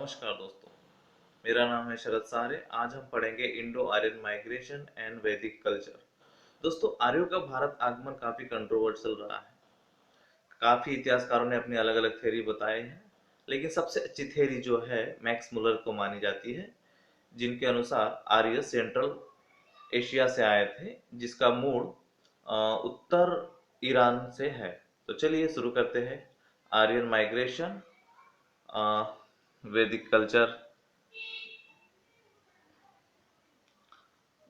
नमस्कार दोस्तों, मेरा नाम है शरद सारे। आज हम पढ़ेंगे इंडो आर्यन माइग्रेशन एंड वैदिक कल्चर। दोस्तों, आर्यों का भारत आगमन काफी कंट्रोवर्शियल रहा है। काफी इतिहासकारों ने अपनी अलग अलग थ्योरी बताए हैं, लेकिन सबसे अच्छी थ्योरी जो है मैक्स मुलर को मानी जाती है, जिनके अनुसार आर्य सेंट्रल एशिया से आए थे, जिसका मूल उत्तर ईरान से है। तो चलिए शुरू करते हैं। आर्यन माइग्रेशन, वैदिक कल्चर।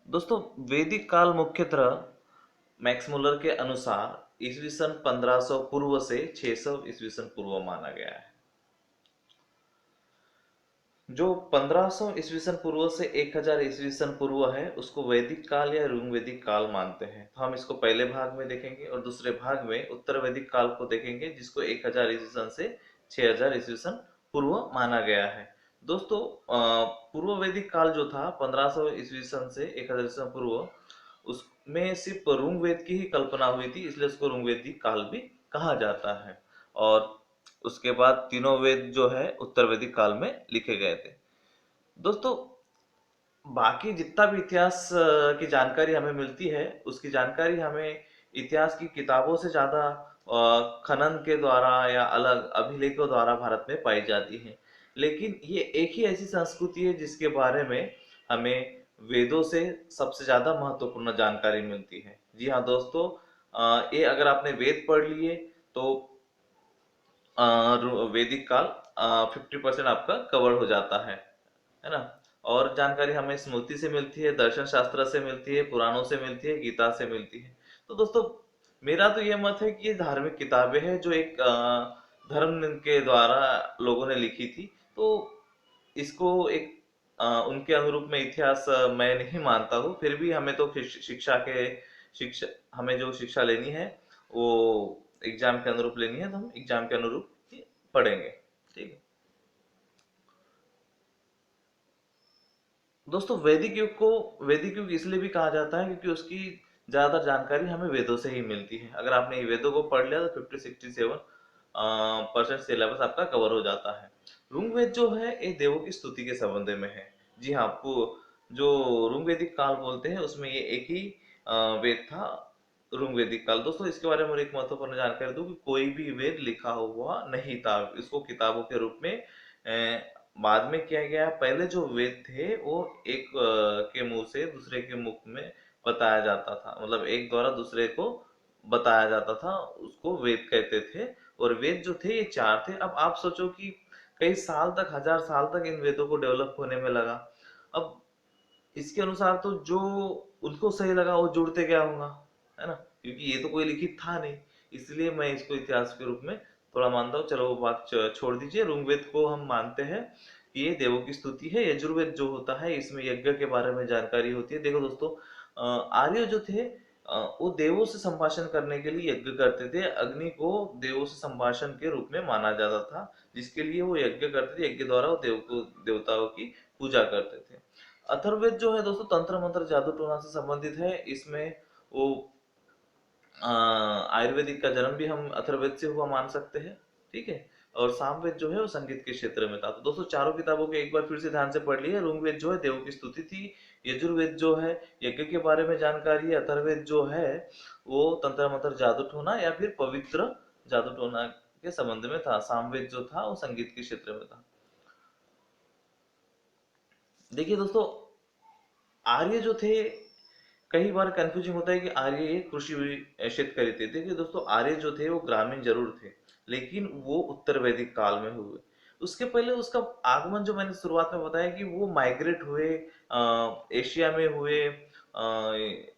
दोस्तों, वैदिक काल मुख्यतः मैक्स मुलर के अनुसार ईस्वी सन 1500 पूर्व से 600 ईस्वी सन पूर्व माना गया है। जो 1500 ईस्वी सन पूर्व से 1000 ईस्वी सन पूर्व है, उसको वैदिक काल या ऋग वैदिक काल मानते हैं। तो हम इसको पहले भाग में देखेंगे और दूसरे भाग में उत्तर वैदिक काल को देखेंगे, जिसको 1000 ईस्वी सन से 6000 ईस्वी सन पूर्व माना गया है। दोस्तों, पूर्व वैदिक काल जो था 1500 ईस्वी सन से 1000 ईस्वी सन पूर्व, उसमें सिर्फ ऋग वेद की ही कल्पना हुई थी, इसलिए उसको ऋग वैदिक काल भी कहा जाता है। और उसके बाद तीनों वेद जो है उत्तर वैदिक काल में लिखे गए थे। दोस्तों, बाकी जितना भी इतिहास की जानकारी हमें मिलती है, उसकी जानकारी हमें इतिहास की किताबों से ज्यादा खनन के द्वारा या अलग अभिलेखों द्वारा भारत में पाई जाती है। लेकिन ये एक ही ऐसी संस्कृति है जिसके बारे में हमें वेदों से सबसे ज्यादा महत्वपूर्ण जानकारी मिलती है। जी हाँ दोस्तों, ये अगर आपने वेद पढ़ लिए तो वैदिक काल 50% आपका कवर हो जाता है ना। और जानकारी हमें स्मृति से मिलती है, दर्शन शास्त्र से मिलती है, पुराणों से मिलती है, गीता से मिलती है। तो दोस्तों, मेरा तो ये मत है कि ये धार्मिक किताबें हैं जो एक धर्म के द्वारा लोगों ने लिखी थी। तो इसको एक उनके अनुरूप में इतिहास मैं नहीं मानता हूँ। फिर भी हमें तो शिक्षा हमें जो शिक्षा लेनी है वो एग्जाम के अनुरूप लेनी है, तो हम एग्जाम के अनुरूप ही पढ़ेंगे। ठीक है दोस्तों, वैदिक युग इसलिए भी कहा जाता है क्योंकि उसकी ज्यादातर जानकारी हमें वेदों से ही मिलती है। अगर आपने ये वेदों को पढ़ लिया तो 50-67% सिलेबस आपका कवर हो जाता है। ऋग्वेद जो है ये देवों की स्तुति के संबंध में है। जी हाँ, आपको जो ऋग्वेदिक काल बोलते हैं उसमें ये एक ही वेद था, ऋग्वेदिक काल। दोस्तों, इसके बारे में एक महत्वपूर्ण जानकारी दूं कि कोई भी वेद लिखा हुआ नहीं था, इसको किताबों के रूप में बाद में किया गया। पहले जो वेद थे वो एक के मुंह से दूसरे के मुख में बताया जाता था, मतलब एक द्वारा दूसरे को बताया जाता था, उसको वेद कहते थे। और वेद जो थे ये चार थे। अब आप सोचो कि कई साल तक, 1000 साल तक इन वेदों को डेवलप होने में लगा। अब इसके अनुसार तो जो उनको सही लगा वो जोड़ते गया होगा, है ना, क्योंकि ये तो कोई लिखित था नहीं। इसलिए मैं इसको इतिहास के रूप में थोड़ा मानता हूँ। चलो वो बात छोड़ दीजिए। ऋग्वेद को हम मानते हैं कि ये देवों की स्तुति है। यजुर्वेद जो होता है इसमें यज्ञ के बारे में जानकारी होती है। देखो दोस्तों, आर्य जो थे वो देवों से संभाषण करने के लिए यज्ञ करते थे। अग्नि को देवों से संभाषण के रूप में माना जाता था, जिसके लिए वो यज्ञ करते थे। यज्ञ द्वारा वो देवताओं की पूजा करते थे। अथर्ववेद जो है दोस्तों तंत्र मंत्र जादू टोना से संबंधित है। इसमें वो आयुर्वेदिक का जन्म भी हम अथर्ववेद से हुआ मान सकते हैं। ठीक है। और सामवेद जो है वो संगीत के क्षेत्र में था। तो दोस्तों, चारों किताबों को एक बार फिर से ध्यान से पढ़ लिए। ऋग्वेद जो है देवों की स्तुति थी, यजुर्वेद जो है यज्ञ के बारे में जानकारी है, अथर्ववेद जो है वो तंत्र मंत्र जादू टोना या फिर पवित्र जादू टोना के संबंध में था। सामवेद जो था वो संगीत के क्षेत्र में था। देखिए दोस्तों, आर्य जो थे, कई बार कंफ्यूजिंग होता है कि आर्य एक कृषि शेतकरी थे। देखिए दोस्तों, आर्य जो थे वो ग्रामीण जरूर थे, लेकिन वो उत्तर वैदिक काल में हुए। उसके पहले उसका आगमन जो मैंने शुरुआत में बताया कि वो माइग्रेट हुए, एशिया में हुए,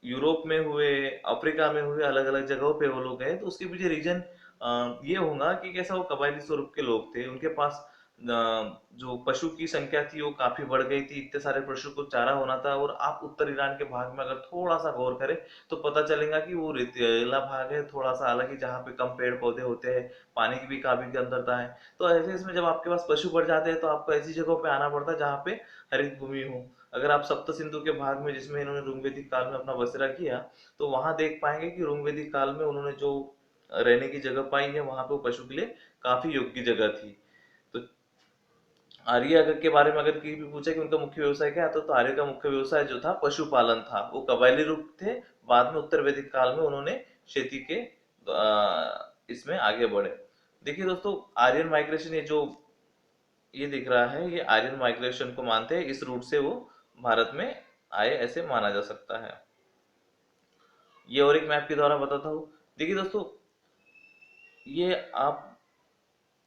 यूरोप में हुए, अफ्रीका में हुए, अलग अलग जगहों पे वो लोग गए। तो उसके पीछे रीजन ये होगा कि कैसा वो कबायली स्वरूप के लोग थे। उनके पास जो पशु की संख्या थी वो काफी बढ़ गई थी, इतने सारे पशु को चारा होना था। और आप उत्तर ईरान के भाग में अगर थोड़ा सा गौर करें तो पता चलेगा कि वो रेतीला भाग है, थोड़ा सा अलग ही, जहाँ पे कम पेड़ पौधे होते हैं, पानी की भी काफी अंतरता है। तो ऐसे इसमें जब आपके पास पशु बढ़ जाते हैं तो आपको ऐसी जगहों पे आना पड़ता है जहाँ पे हरित भूमि हो। अगर आप सप्त सिंधु के भाग में, जिसमें इन्होंने ऋग्वेदिक काल में अपना बसेरा किया, तो वहां देख पाएंगे कि ऋग्वेदिक काल में उन्होंने जो रहने की जगह पाई है वहां पे वो पशु के लिए काफी योग्य जगह थी। तो आर्य अगर के बारे में अगर कहीं भी पूछा कि उनका मुख्य व्यवसाय क्या था, तो आर्य का मुख्य व्यवसाय जो था पशुपालन था। वो कबायली रूप थे, बाद में उत्तर वैदिक काल में उन्होंने खेती के इसमें आगे बढ़े। देखिए दोस्तों, आर्यन माइग्रेशन, ये दिख रहा है, ये आर्यन माइग्रेशन को मानते हैं, इस रूट से वो भारत में आए ऐसे माना जा सकता है। ये और एक मैप के द्वारा बताता हूँ। देखिए दोस्तों, ये आप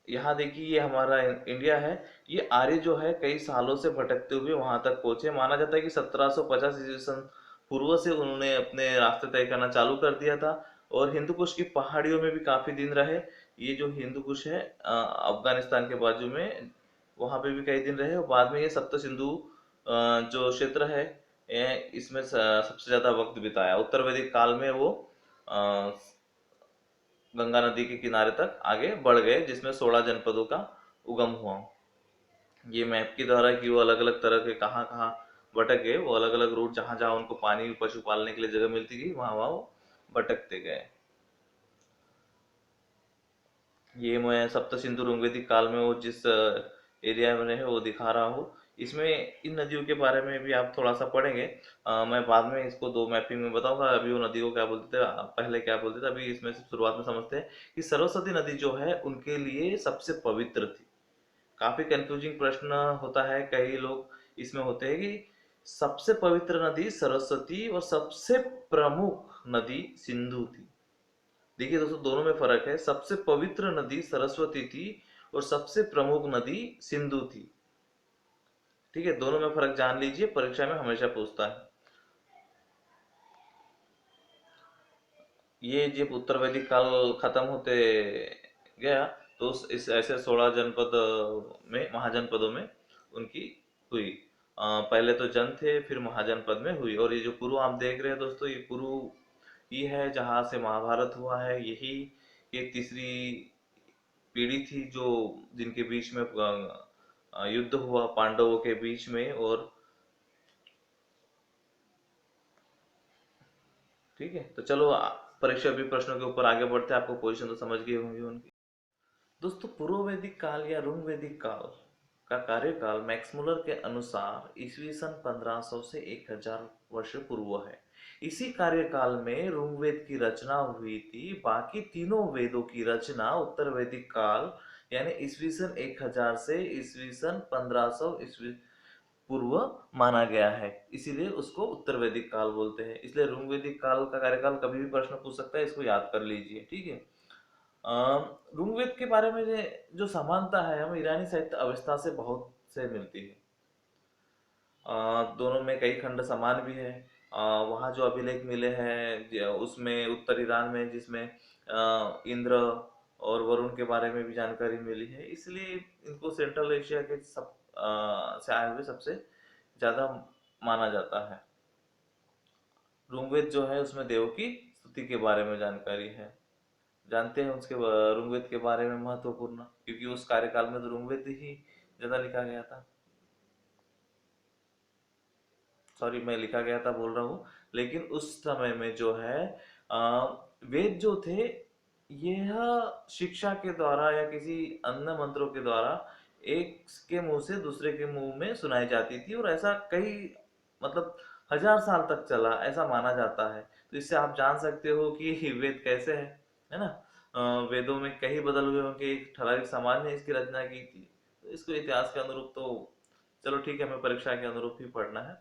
यहाँ देखिए, ये हमारा इंडिया है। ये आर्य जो है कई सालों से भटकते हुए वहां तक पहुंचे। माना जाता है कि 1750 ईस्वी सन पूर्व से उन्होंने अपने रास्ते तय करना चालू कर दिया था, और हिंदू कुश की पहाड़ियों में भी काफी दिन रहे। ये जो हिंदू कुश है अफगानिस्तान के बाजू में, वहां पे भी कई दिन रहे, और बाद में ये सप्त सिंधु जो क्षेत्र है, इसमें सबसे ज्यादा वक्त बिताया। उत्तर वैदिक काल में वो अ, गंगा नदी के किनारे तक आगे बढ़ गए, जिसमें 16 जनपदों का उगम हुआ। ये मैप के द्वारा कि वो अलग अलग तरह के कहाँ कहाँ भटक गए, वो अलग अलग रूट, जहां जहां उनको पानी पशु पालने के लिए जगह मिलती गई, वहां वहां वो भटकते गए। ये मैं सप्त सिंधु ऋग्वेदिक काल में वो जिस एरिया में रहे वो दिखा रहा हूँ। इसमें इन नदियों के बारे में भी आप थोड़ा सा पढ़ेंगे। मैं बाद में इसको दो मैपिंग में बताऊंगा। अभी वो नदी को क्या बोलते थे, पहले क्या बोलते थे, अभी इसमें से शुरुआत में समझते हैं कि सरस्वती नदी जो है उनके लिए सबसे पवित्र थी। काफी कंफ्यूजिंग प्रश्न होता है, कई लोग इसमें होते हैं कि सबसे पवित्र नदी सरस्वती और सबसे प्रमुख नदी सिंधु थी। देखिए दोस्तों, दोनों में फर्क है। सबसे पवित्र नदी सरस्वती थी और सबसे प्रमुख नदी सिंधु थी। ठीक है, दोनों में फर्क जान लीजिए, परीक्षा में हमेशा पूछता है। ये जब उत्तर वैदिक काल खत्म होते गया, तो इस ऐसे 16 जनपद में, महाजनपदों में उनकी हुई। पहले तो जन थे, फिर महाजनपद में हुई। और ये जो कुरु आप देख रहे हैं दोस्तों, ये कुरु ही है जहां से महाभारत हुआ है। यही एक तीसरी पीढ़ी थी जो जिनके बीच में युद्ध हुआ पांडवों के बीच में। और ठीक है, तो चलो परीक्षा भी प्रश्नों के ऊपर आगे बढ़ते हैं। आपको पोजीशन तो समझ गए होंगे उनकी। दोस्तों, पूर्व वैदिक काल या ऋग वैदिक काल का कार्यकाल मैक्स मुलर के अनुसार ईस्वी सन 1500 से 1000 वर्ष पूर्व है। इसी कार्यकाल में ऋग्वेद की रचना हुई थी। बाकी तीनों वेदों की रचना उत्तर वैदिक काल यानी ईस्वी सन 1000 से ईस्वी सन 1500 ईस्वी पूर्व माना गया है, इसीलिए उसको उत्तर वैदिक काल बोलते हैं। इसलिए ऋग्वेदिक काल का कार्यकाल कभी भी प्रश्न पूछ सकता है, इसको याद कर लीजिए। ठीक है। ऋग्वेद के बारे में जो समानता है, हमें ईरानी साहित्य अवस्था से बहुत से मिलती है। दोनों में कई खंड समान भी है। वहाँ जो अभिलेख मिले हैं उसमें उत्तर ईरान में, जिसमें इंद्र और वरुण के बारे में भी जानकारी मिली है, इसलिए इनको सेंट्रल एशिया के से आए हुए सबसे ज्यादा माना जाता है। ऋग्वेद जो है उसमें देव की स्तुति के बारे में जानकारी है। जानते हैं उसके ऋग्वेद के बारे में महत्वपूर्ण, क्योंकि उस कार्यकाल में तो ऋग्वेद ही ज्यादा लिखा गया था। सॉरी, मैं लिखा गया था बोल रहा हूँ, लेकिन उस समय में जो है वेद जो थे, यह शिक्षा के द्वारा या किसी अन्य मंत्रों के द्वारा एक के मुंह से दूसरे के मुंह में सुनाई जाती थी, और ऐसा कई मतलब 1000 साल तक चला ऐसा माना जाता है। तो इससे आप जान सकते हो कि वेद कैसे है ना। वेदों में कई बदल हुए होंगे, एक ठराविक समाज ने इसकी रचना की थी, तो इसको इतिहास के अनुरूप तो चलो ठीक है, हमें परीक्षा के अनुरूप ही पढ़ना है।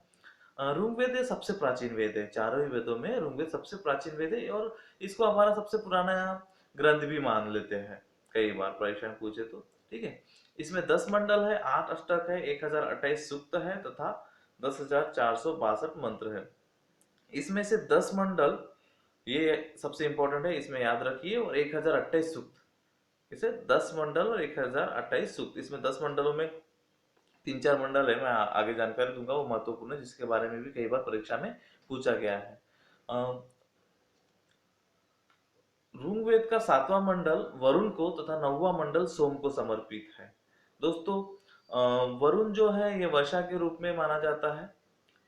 ऋग्वेद सबसे प्राचीन वेद है, चारों ही वेदों में ऋग्वेद सबसे प्राचीन वेद है, और इसको हमारा सबसे पुराना ग्रंथ भी मान लेते हैं, कई बार परीक्षा में पूछे तो। ठीक है। इसमें 10 मंडल है, 8 अष्टक है, 1028 सूक्त है तथा 10,462 मंत्र है। इसमें से 10 मंडल, ये सबसे इंपॉर्टेंट है, इसमें याद रखिए, और 1028 सूक्त। इसे 10 मंडल और 1028 सूक्त, इसमें 10 मंडलों में 3-4 मंडल है, मैं आगे जानकारी दूंगा, वो महत्वपूर्ण है, जिसके बारे में भी कई बार परीक्षा में पूछा गया है। ऋग्वेद का 7वां मंडल वरुण को तथा 9वां मंडल सोम को समर्पित है। दोस्तों, वरुण जो है ये वर्षा के रूप में माना जाता है।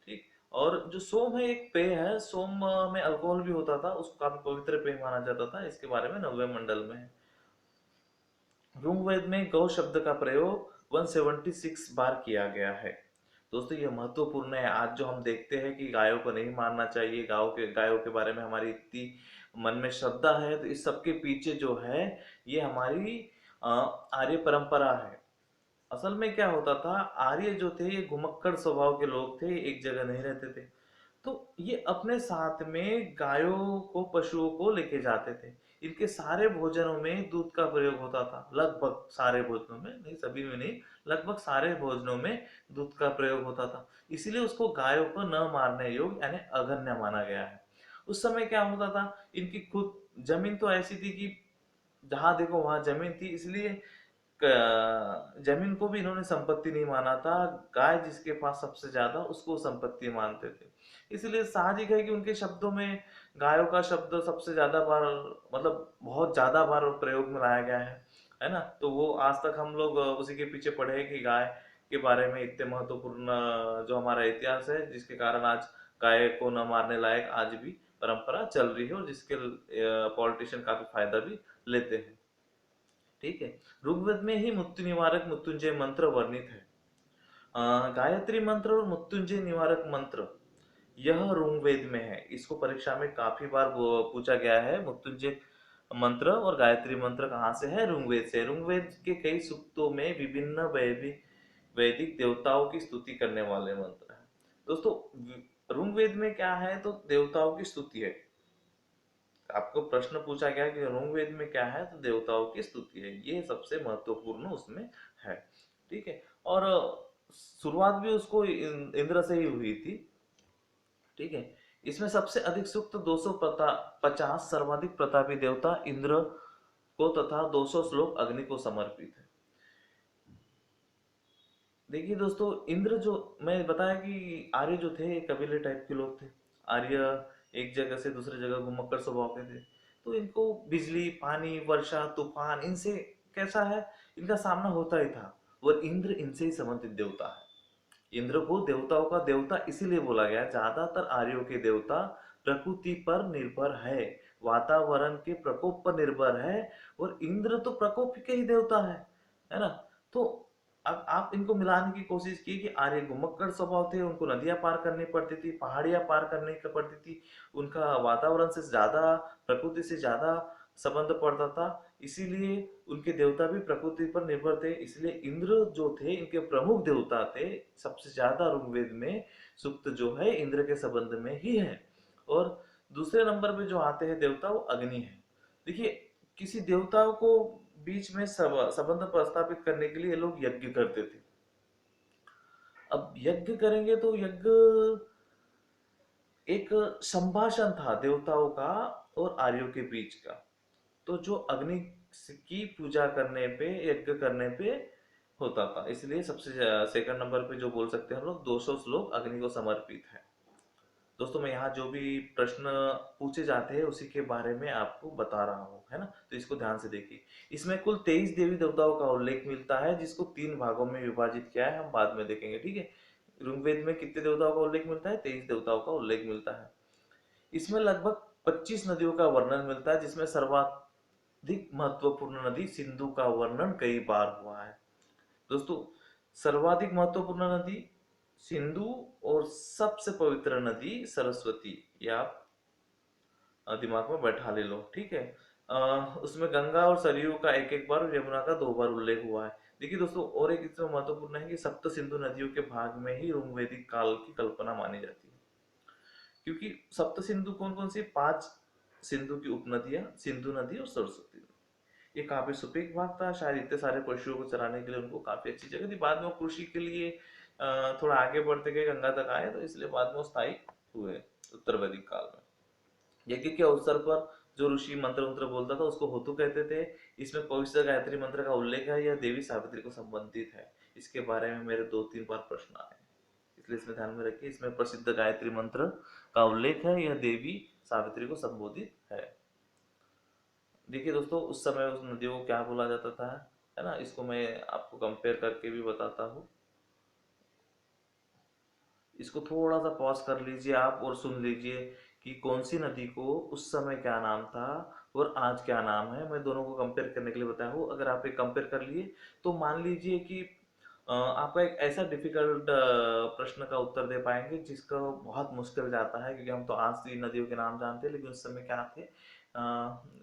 ठीक। और जो सोम है एक पेय है, सोम में अल्कोहल भी होता था, उसको काफी पवित्र पेय माना जाता था, इसके बारे में 9वें मंडल में है। ऋग्वेद में गौ शब्द का प्रयोग 176 बार किया गया है। दोस्तों ये महत्वपूर्ण है। आज जो हम देखते हैं कि गायों को नहीं मारना चाहिए, गायों के बारे में हमारी इतनी मन में श्रद्धा है, तो इस सब के पीछे जो है ये हमारी आर्य परंपरा है। असल में क्या होता था, आर्य जो थे ये घुमक्कड़ स्वभाव के लोग थे, एक जगह नहीं रहते थे। तो ये अपने साथ में गायों को, पशुओं को लेके जाते थे। इनके सारे भोजनों में दूध का प्रयोग होता था, लगभग सारे भोजनों में, नहीं सभी में नहीं, लगभग सारे भोजनों में दूध का प्रयोग होता था। इसीलिए उसको गायों को न मारने योग्य यानी अगण्य माना गया है। उस समय क्या होता था, इनकी खुद जमीन तो ऐसी थी कि जहां देखो वहां जमीन थी, इसलिए जमीन को भी इन्होंने संपत्ति नहीं माना था। गाय जिसके पास सबसे ज्यादा, उसको संपत्ति मानते थे। इसलिए साहजिक है कि उनके शब्दों में गायों का शब्द सबसे ज्यादा बार, मतलब बहुत ज्यादा बार प्रयोग में लाया गया है ना। तो वो आज तक हम लोग उसी के पीछे पड़े हैं कि गाय के बारे में इतने महत्वपूर्ण जो हमारा इतिहास है, जिसके कारण आज गाय को न मारने लायक आज भी परंपरा चल रही है, और जिसके पॉलिटिशियन काफी फायदा भी लेते हैं। ठीक है। ऋग्वेद में ही मृत्यु निवारक मृत्युंजय मंत्र वर्णित है। गायत्री मंत्र और मृत्युंजय निवारक मंत्र यह ऋग्वेद में है। इसको परीक्षा में काफी बार पूछा गया है। मृत्युंजय मंत्र और गायत्री मंत्र कहाँ से है? ऋग्वेद से। ऋग्वेद के कई सूक्तों में विभिन्न वैदिक वैदिक देवताओं की स्तुति करने वाले मंत्र हैं। दोस्तों ऋग्वेद में क्या है, तो देवताओं की स्तुति है। आपको प्रश्न पूछा गया कि ऋग्वेद में क्या है, तो देवताओं की स्तुति है, ये सबसे महत्वपूर्ण उसमें है। ठीक है। और शुरुआत भी उसको इंद्र से ही हुई थी। ठीक है। इसमें सबसे अधिक सूक्त 250 सर्वाधिक प्रतापी देवता इंद्र को तथा 200 श्लोक अग्नि को समर्पित है। देखिए दोस्तों, इंद्र जो मैं बताया कि आर्य जो थे कबीले टाइप के लोग थे। आर्य एक जगह से दूसरी जगह घुमक्कड़ स्वभाव के थे। तो इनको बिजली, पानी, वर्षा, तूफान, इनसे कैसा है, इनका सामना होता ही था। और इंद्र इनसे ही संबंधित देवता है। इंद्र को देवताओं का देवता इसीलिए बोला गया। ज्यादातर आर्यों के देवता प्रकृति पर निर्भर है, वातावरण के प्रकोप पर निर्भर है, और इंद्र तो प्रकोप के ही देवता है ना। तो अब आप इनको मिलाने की कोशिश की कि आर्य घुमक्कड़ स्वभाव थे, उनको नदियां पार करनी पड़ती थी, पहाड़ियां पार करनी पड़ती थी, उनका वातावरण से ज्यादा, प्रकृति से ज्यादा संबंध पड़ता था, इसीलिए उनके देवता भी प्रकृति पर निर्भर थे। इसलिए इंद्र जो थे इनके प्रमुख देवता थे। सबसे ज्यादा ऋग्वेद में सूक्त जो है इंद्र के संबंध में ही है। और दूसरे नंबर पे जो आते हैं देवता, वो अग्नि है। देखिए, किसी देवताओं को बीच में संबंध प्रस्थापित करने के लिए लोग यज्ञ करते थे। अब यज्ञ करेंगे तो यज्ञ एक संभाषण था देवताओं का और आर्यों के बीच का। तो जो अग्नि की पूजा करने पे, यज्ञ करने पे होता था, इसलिए सबसे सेकंड नंबर पे जो बोल सकते हैं हम लोग, 200 श्लोक अग्नि को समर्पित है। दोस्तों मैं यहाँ जो भी प्रश्न पूछे जाते हैं उसी के बारे में आपको बता रहा हूँ, है ना। तो इसको ध्यान से देखिए। इसमें कुल 23 देवी देवताओं का उल्लेख मिलता है, जिसको 3 भागों में विभाजित किया है, हम बाद में देखेंगे। ठीक है। ऋग्वेद में कितने देवताओं का उल्लेख मिलता है? 23 देवताओं का उल्लेख मिलता है। इसमें लगभग 25 नदियों का वर्णन मिलता है, जिसमें सर्वाधिक महत्वपूर्ण नदी सिंधु का वर्णन कई बार हुआ है। दोस्तों सर्वाधिक महत्वपूर्ण नदी सिंधु, और सबसे पवित्र नदी सरस्वती, ये आप दिमाग में बैठा ले लो। ठीक है। उसमें गंगा और सरयू का एक एक बार, यमुना का 2 बार उल्लेख हुआ है। देखिए दोस्तों, और एक इसमें महत्वपूर्ण है कि सप्त सिंधु नदियों के भाग में ही ऋग्वेदिक काल की कल्पना मानी जाती है। क्योंकि सप्त सिंधु कौन कौन सी? 5 सिंधु की उपनदियां, सिंधु नदी और सरस्वती नदी। ये काफी सुपीक भाग था, शायद इतने सारे पशुओं को चराने के लिए उनको काफी अच्छी जगह थी। बाद में वो कृषि के लिए थोड़ा आगे बढ़ते गए, गंगा तक आए, तो इसलिए बाद में वो स्थायी हुए उत्तर वैदिक काल में। यज्ञ के अवसर पर जो ऋषि मंत्र मंत्र बोलता था उसको होतु कहते थे। इसमें पवित्र गायत्री मंत्र का उल्लेख है, यह देवी सावित्री को संबंधित है। इसके बारे में मेरे 2-3 बार प्रश्न आए, इसलिए इसमें ध्यान में रखिए। इसमें प्रसिद्ध गायत्री मंत्र का उल्लेख है, यह देवी सावित्री को संबोधित है। देखिए दोस्तों, उस समय उस नदियों को क्या बोला जाता था, है ना। इसको मैं आपको कंपेयर करके भी बताता हूँ। इसको थोड़ा सा पॉज कर लीजिए आप और सुन लीजिए कि कौन सी नदी को उस समय क्या नाम था और आज क्या नाम है। मैं दोनों को कंपेयर करने के लिए बताया हूँ। अगर आप एक कंपेयर कर लिए तो मान लीजिए कि आपका एक ऐसा डिफिकल्ट प्रश्न का उत्तर दे पाएंगे जिसका बहुत मुश्किल जाता है, क्योंकि हम तो आज भी नदियों के नाम जानते हैं लेकिन उस समय क्या थे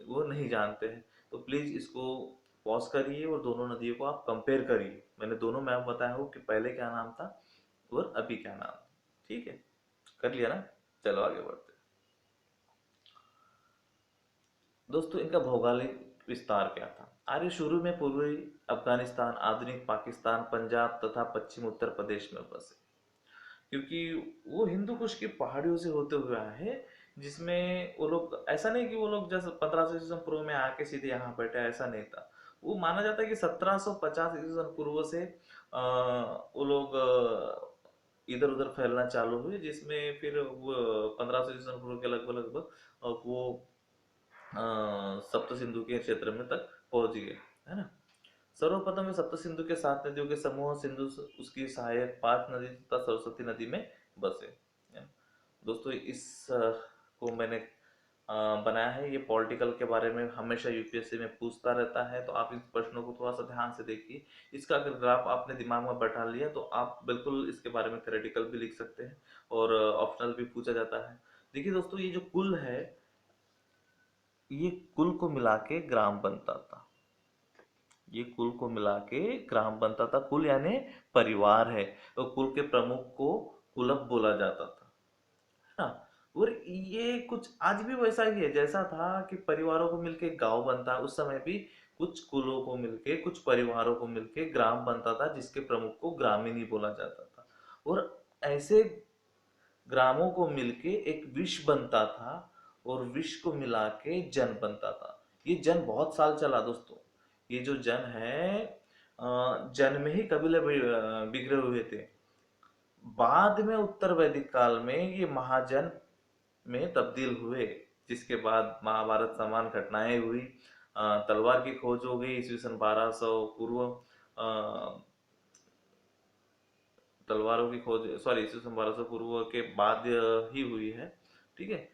वो नहीं जानते हैं। तो प्लीज इसको पॉज करिए और दोनों नदियों को आप कंपेयर करिए। मैंने दोनों मैप बताया हो कि पहले क्या नाम था और अभी क्या नाम है। ठीक है, कर लिया ना? चलो आगे बढ़ते हैं। दोस्तों, इनका भौगोलिक विस्तार क्या था? आर्य शुरू में पूर्वी अफगानिस्तान, आधुनिक पाकिस्तान, पंजाब तथा पश्चिम उत्तर प्रदेश में बसे, क्योंकि वो हिंदू कुश की पहाड़ियों से होते हुए आए हैं। जिसमें वो लोग, ऐसा नहीं कि वो लोग जैसे 1500 ईस्वी पूर्व में आके सीधे यहाँ बैठे, ऐसा नहीं था। वो माना जाता है कि 1750 ईस्वी पूर्व से वो लोग इधर उधर फैलना चालू हुए, जिसमें फिर वो 1500 ईस्वी पूर्व के लगभग लगभग वो सप्त सिंधु के क्षेत्र में तक पहुंच गए, है ना। सर्वप्रथम वे सप्त सिंधु के 7 नदियों के समूह सिंधु, उसकी सहायक 5 नदी तथा सरस्वती नदी में बसे, है ना? दोस्तों, इस को मैंने बनाया है। ये पॉलिटिकल के बारे में हमेशा यूपीएससी में पूछता रहता है, तो आप इन प्रश्नों को थोड़ा सा ध्यान से देखिए। इसका अगर ग्राफ आपने दिमाग में बैठा लिया तो आप बिल्कुल इसके बारे में थ्योरेटिकल भी लिख सकते हैं और ऑप्शनल भी पूछा जाता है। देखिए दोस्तों, ये जो कुल है, ये कुल को मिला के ग्राम बनता था। ये कुल को मिला के ग्राम बनता था। कुल यानी परिवार है, तो कुल के प्रमुख को कुलक बोला जाता था, है ना। और ये कुछ आज भी वैसा ही है, जैसा था कि परिवारों को मिलके गांव बनता है, उस समय भी कुछ कुलों को मिलके, कुछ परिवारों को मिलके ग्राम बनता था, जिसके प्रमुख को ग्रामीणी बोला जाता था। और ऐसे ग्रामों को मिलके एक विष बनता था, और विष को मिला के जन बनता था। ये जन बहुत साल चला दोस्तों। ये जो जन है, जन में ही कबीले बिखरे हुए थे। बाद में उत्तर वैदिक काल में ये महाजन में तब्दील हुए, जिसके बाद महाभारत समान घटनाएं हुई। तलवार की खोज हो गई ईस्वी सन 1200 पूर्व। तलवारों की खोज, सॉरी, ईस्वी सन 1200 पूर्व के बाद ही हुई है। ठीक है।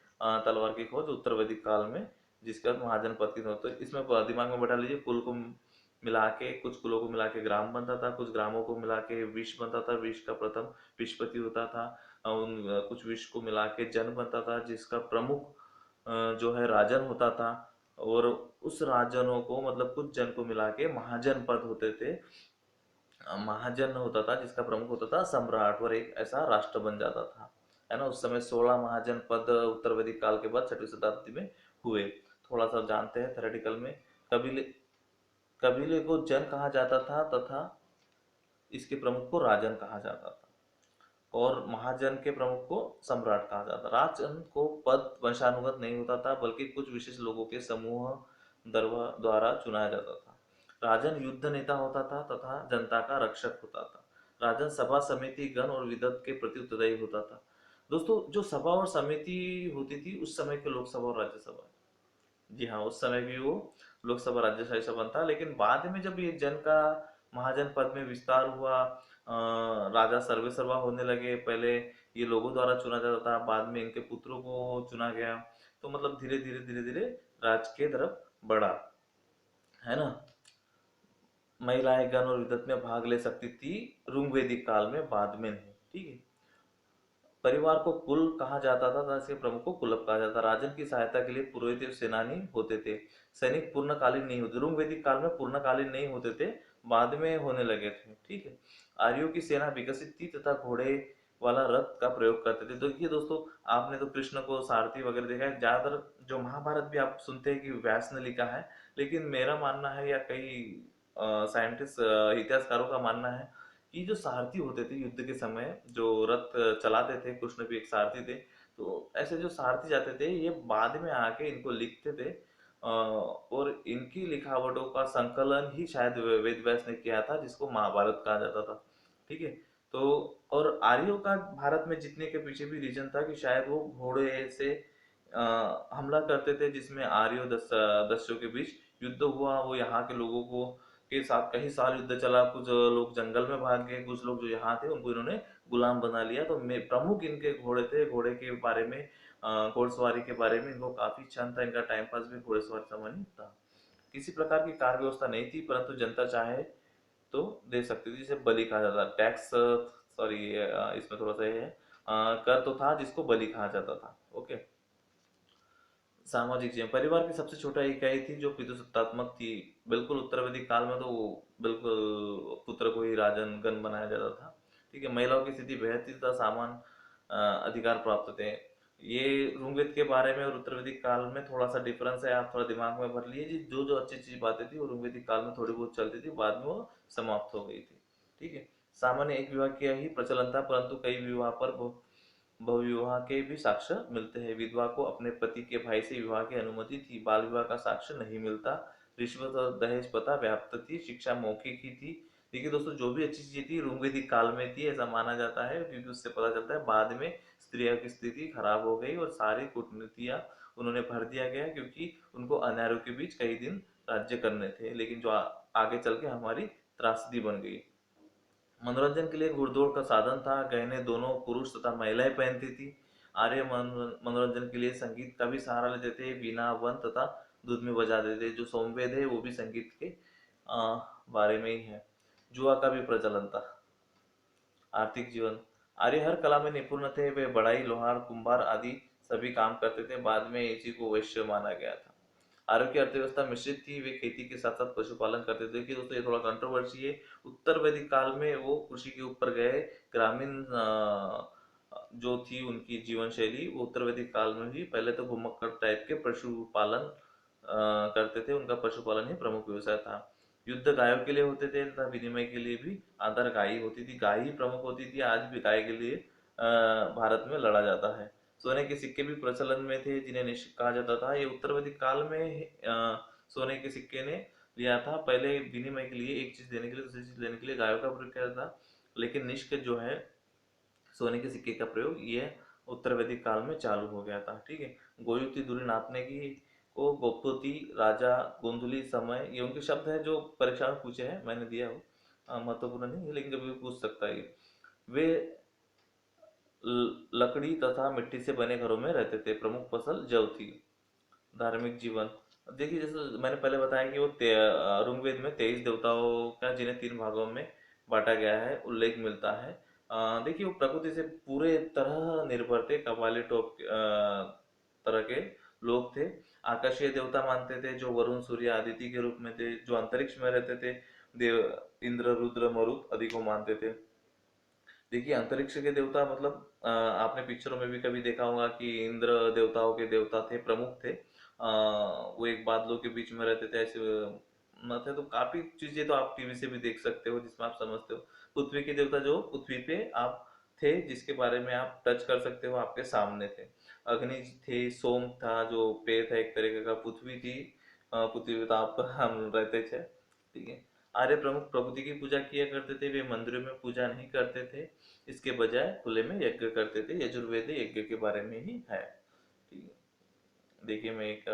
तलवार की खोज उत्तर वैदिक काल में, जिसके बाद महाजनपद की होते, इसमें दिमाग में बैठा लीजिए, कुल को मिला के, कुछ कुलों को मिला के ग्राम बनता था, कुछ ग्रामों को मिला के विष बनता था, विष का प्रथम विषपति होता था। उन कुछ विष को मिला के जन बनता था, जिसका प्रमुख जो है राजन होता था। और उस राजनों को, मतलब कुछ जन को मिला के महाजन पद होते थे। महाजन होता था जिसका प्रमुख होता था सम्राट, और एक ऐसा राष्ट्र बन जाता था, है ना। उस समय 16 महाजन पद उत्तर वैदिक काल के बाद 6वीं शताब्दी में हुए। थोड़ा सा जानते हैं थ्योरेटिकल में। कबीले कबीले को जन कहा जाता था तथा इसके प्रमुख को राजन कहा जाता था, और महाजन के प्रमुख को सम्राट कहा जाता। राजन को पद वंशानुगत नहीं होता था, बल्कि कुछ विशेष लोगों के समूह द्वारा चुनाया जाता था। राजन युद्ध नेता होता था तथा जनता का रक्षक होता था। राजन सभा समिति गण और विदत के प्रति उत्तरदायी होता था। दोस्तों, जो सभा और समिति होती थी उस समय के लोकसभा और राज्यसभा, जी हाँ, उस समय भी वो लोकसभा राज्यसभा संबंध था। लेकिन बाद में जब ये जन का महाजन पद में विस्तार हुआ, राजा सर्वे सर्वा होने लगे। पहले ये लोगों द्वारा चुना जाता था, बाद में इनके पुत्रों को चुना गया। तो मतलब धीरे धीरे धीरे धीरे राज के तरफ बढ़ा, है ना। महिलाएं गण और विदत में भाग ले सकती थी ऋग्वेदिक वैदिक काल में, बाद में नहीं। ठीक है। परिवार को कुल कहा जाता था तथा इसके प्रमुख को कुलप कहा जाता था। राजन की सहायता के लिए पुरोहित एवं सेनानी होते थे। सैनिक पूर्णकालीन नहीं होते, ऋग्वेदिक वैदिक काल में पूर्णकालीन नहीं होते थे, बाद में होने लगे थे। ठीक है। आर्यों की सेना विकसित थी तथा घोड़े वाला रथ का प्रयोग करते थे। देखिए दोस्तों, आपने तो कृष्ण को सारथी वगैरह देखा है। ज्यादातर जो महाभारत भी आप सुनते हैं कि व्यास ने लिखा है, लेकिन मेरा मानना है, या कई साइंटिस्ट इतिहासकारों का मानना है, कि जो सारथी होते थे युद्ध के समय, जो रथ चलाते थे, कृष्ण भी एक सारथी थे। तो ऐसे जो सारथी जाते थे, ये बाद में आके इनको लिखते थे, और इनकी लिखावटों का संकलन ही शायद वेद व्यास ने किया था, जिसको महाभारत कहा जाता था। ठीक है। तो और आर्यों का भारत में जीतने के पीछे भी रीजन था कि शायद वो घोड़े से हमला करते थे, जिसमें आर्यों दस्यों के बीच युद्ध हुआ। वो यहाँ के लोगों को के साथ कई साल युद्ध चला। कुछ लोग जंगल में भाग गए, कुछ लोग जो यहाँ थे उनको इन्होंने गुलाम बना लिया। तो प्रमुख इनके घोड़े थे। घोड़े के बारे में, घोड़सवारी के बारे में इनको काफी क्षण था। इनका टाइम पास भी घोड़सवारी संबंधी था। किसी प्रकार की कार्य व्यवस्था नहीं थी, परंतु जनता चाहे तो दे सकती थी, जिसे बलि कहा जाता था। टैक्स, सॉरी, इसमें थोड़ा सा ये है, कर तो था जिसको बलि कहा जाता था। ओके। सामाजिक जीवन, परिवार की सबसे छोटा इकाई थी जो पितृसत्तात्मक थी। बिल्कुल उत्तर वैदिक काल में तो बिल्कुल पुत्र को ही राजन गण बनाया जाता था। ठीक है। महिलाओं की स्थिति बेहद थी तथा समान अधिकार प्राप्त थे। ये ऋग्वेद के बारे में और उत्तर वैदिक काल में थोड़ा सा डिफरेंस है, आप थोड़ा दिमाग में भर लिए जी। जो जो अच्छी अच्छी बातें थी वो ऋग्वेदिक काल में थोड़ी बहुत चलती थी, बाद में वो समाप्त हो गई थी। ठीक है। सामान्य एक विवाह का ही प्रचलन था, परंतु कई विवाह पर बहुविवाह के भी साक्ष्य मिलते हैं। विधवा को अपने पति के भाई से विवाह की अनुमति थी। बाल विवाह का साक्ष्य नहीं मिलता। रिश्वत और दहेज प्रथा व्याप्त थी। शिक्षा मौखिक ही थी। देखिए दोस्तों, जो भी अच्छी चीजें थी ऋग्वेदिक काल में थी, ऐसा माना जाता है, क्योंकि उससे पता चलता है बाद में स्त्रियों की स्थिति खराब हो गई और सारी कूटनीतियां उन्होंने भर दिया गया, क्योंकि उनको अनार्यों के बीच कई दिन राज्य करने थे, लेकिन जो आगे चल के हमारी त्रासदी बन गई। मनोरंजन के लिए घुड़दौड़ का साधन था। गहने दोनों पुरुष तथा महिलाएं पहनती थी। आर्य मनोरंजन के लिए संगीत का भी सहारा लेते थे। वीणा, वन तथा दूध में बजाते थे। जो सोमवेद है वो भी संगीत के बारे में ही है। जुआ का भी प्रचलन था। आर्थिक जीवन, आर्य हर कला में निपुण थे। वे बढ़ई, लोहार, कुंभार आदि सभी काम करते थे। बाद में इसी को वैश्य माना गया था। आर्यों की अर्थव्यवस्था मिश्रित थी। वे खेती के साथ साथ पशुपालन करते थे। कि दोस्तों ये थोड़ा कंट्रोवर्सी है। उत्तर वैदिक काल में वो कृषि के ऊपर गए। ग्रामीण जो थी उनकी जीवन शैली, वो उत्तर वैदिक काल में भी पहले तो घुमक्कड़ टाइप के पशुपालन करते थे। उनका पशुपालन ही प्रमुख व्यवसाय था। युद्ध गायों के लिए होते थे तथा विनिमय के लिए भी आधार गाय ही होती थी। गाय ही प्रमुख होती थी। आज भी गाय के लिए भारत में लड़ा जाता है। सोने के सिक्के भी प्रचलन में थे, जिन्हें निश्क कहा जाता था। ये उत्तर वैदिक काल में सोने के सिक्के ने लिया था। पहले विनिमय के लिए, एक चीज देने के लिए दूसरी चीज लेने के लिए गायों का प्रयोग किया था, लेकिन निश्क जो है सोने के सिक्के का प्रयोग ये उत्तर वैदिक काल में चालू हो गया था। ठीक है। गोयुक्ति, दूरी नापने की को गोप्तोति, राजा, गोंधुली, समय, ये उनके शब्द हैं जो परीक्षा में पूछे हैं, मैंने दिया हो। महत्वपूर्ण नहीं है, लेकिन कभी भी पूछ सकता है। वे लकड़ी तथा मिट्टी से बने घरों में रहते थे। प्रमुख फसल जव थी। धार्मिक जीवन, देखिए जैसे मैंने पहले बताया कि वो ऋग्वेद में 23 देवताओं का, जिन्हें 3 भागों में बांटा गया है, उल्लेख मिलता है। देखिए वो प्रकृति से पूरे तरह निर्भर थे। कबाली टोप तरह के लोग थे। आकाशीय देवता मानते थे, जो वरुण, सूर्य, आदित्य के रूप में थे। जो अंतरिक्ष में रहते थे, देव इंद्र, रुद्र, मरुत आदि को मानते थे। देखिए अंतरिक्ष के देवता मतलब आपने पिक्चरों में भी कभी देखा होगा कि इंद्र देवताओं के देवता थे, प्रमुख थे। वो एक बादलों के बीच में रहते थे, ऐसे न थे। तो काफी चीजें तो आप टीवी से भी देख सकते हो, जिसमें आप समझते हो। पृथ्वी के देवता जो पृथ्वी पे आप थे, जिसके बारे में आप टच कर सकते हो, आपके सामने थे। अग्नि थे, सोम था जो पेय था एक तरीके का, पृथ्वी थी, पृथ्वी पे तो आप हम रहते थे। ठीक है। आर्य प्रमुख प्रकृति की पूजा किया करते थे। वे मंदिरों में पूजा नहीं करते थे, इसके बजाय खुले में यज्ञ करते थे। यजुर्वेद यज्ञ के बारे में ही है। ठीक है। देखिए मैं एक